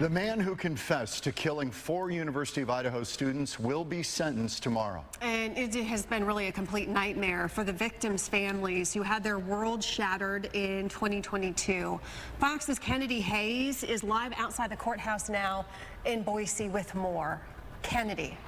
The man who confessed to killing 4 University of Idaho students will be sentenced tomorrow. And it has been really a complete nightmare for the victims' families who had their world shattered in 2022. Fox's Kennedy Hayes is live outside the courthouse now in Boise with more. Kennedy.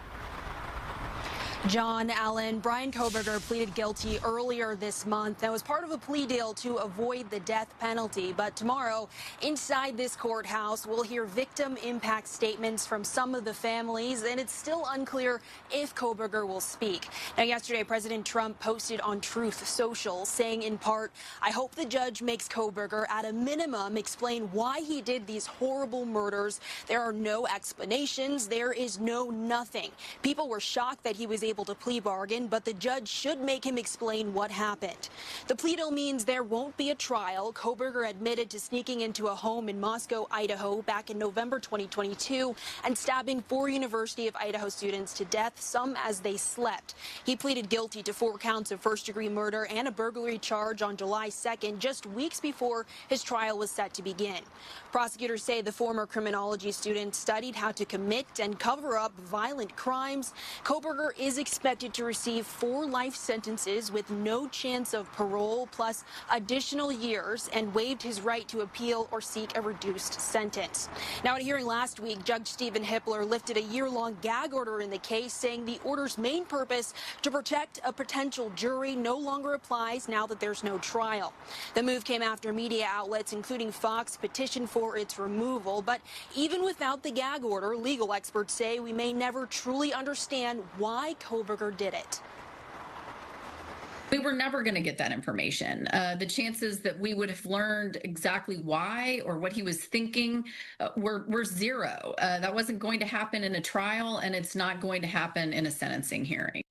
John Allen, Bryan Kohberger pleaded guilty earlier this month. That was part of a plea deal to avoid the death penalty. But tomorrow, inside this courthouse, we'll hear victim impact statements from some of the families, and it's still unclear if Kohberger will speak. Now, yesterday, President Trump posted on Truth Social, saying in part, "I hope the judge makes Kohberger, at a minimum, explain why he did these horrible murders. There are no explanations. There is no nothing." People were shocked that he was able to plea bargain, but the judge should make him explain what happened. The plea deal means there won't be a trial. Kohberger admitted to sneaking into a home in Moscow, Idaho back in November 2022 and stabbing 4 University of Idaho students to death, some as they slept. He pleaded guilty to 4 counts of first-degree murder and a burglary charge on July 2nd, just weeks before his trial was set to begin. Prosecutors say the former criminology student studied how to commit and cover up violent crimes. Kohberger is expected to receive 4 life sentences with no chance of parole, plus additional years, and waived his right to appeal or seek a reduced sentence. Now, at a hearing last week, Judge Stephen Hippler lifted a year-long gag order in the case, saying the order's main purpose, to protect a potential jury, no longer applies now that there's no trial. The move came after media outlets, including Fox, petitioned for its removal. But even without the gag order, legal experts say we may never truly understand why Kohberger did it. We were never going to get that information. The chances that we would have learned exactly why or what he was thinking were zero. That wasn't going to happen in a trial, and it's not going to happen in a sentencing hearing.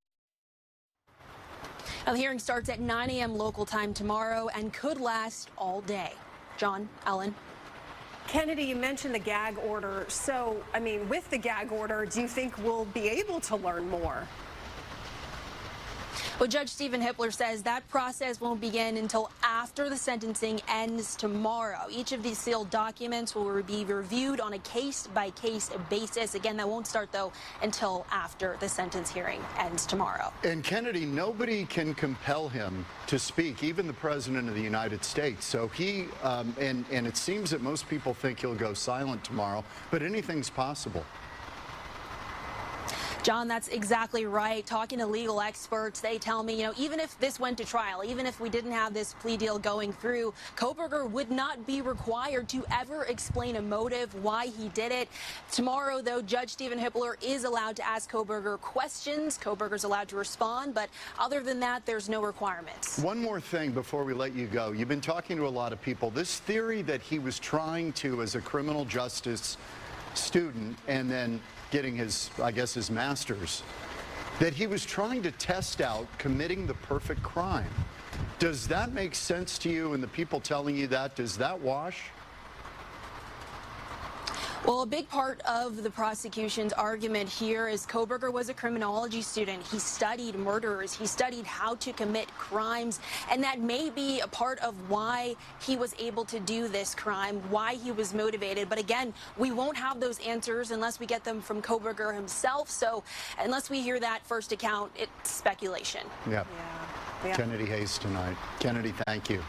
Now, the hearing starts at 9 a.m. local time tomorrow and could last all day. John, Ellen. Kennedy, you mentioned the gag order. So, I mean, with the gag order, do you think we'll be able to learn more? Well, Judge Stephen Hippler says that process won't begin until after the sentencing ends tomorrow. Each of these sealed documents will be reviewed on a case-by-case basis. Again, that won't start, though, until after the sentence hearing ends tomorrow. And Kennedy, nobody can compel him to speak, even the President of the United States. So he, and it seems that most people think he'll go silent tomorrow, but anything's possible. John, that's exactly right. Talking to legal experts, they tell me, even if this went to trial, even if we didn't have this plea deal going through, Kohberger would not be required to ever explain a motive, why he did it. Tomorrow, though, Judge Stephen Hippler is allowed to ask Kohberger questions. Kohberger's allowed to respond, but other than that, there's no requirements. One more thing before we let you go. You've been talking to a lot of people. This theory that he was trying to, as a criminal justice student, and then getting his, I guess, his master's, that he was trying to test out committing the perfect crime. Does that make sense to you, and the people telling you that, does that wash? Well, a big part of the prosecution's argument here is Kohberger was a criminology student. He studied murders. He studied how to commit crimes. And that may be a part of why he was able to do this crime, why he was motivated. But again, we won't have those answers unless we get them from Kohberger himself. So unless we hear that first account, it's speculation. Yep. Yeah. Kennedy Hayes tonight. Kennedy, thank you.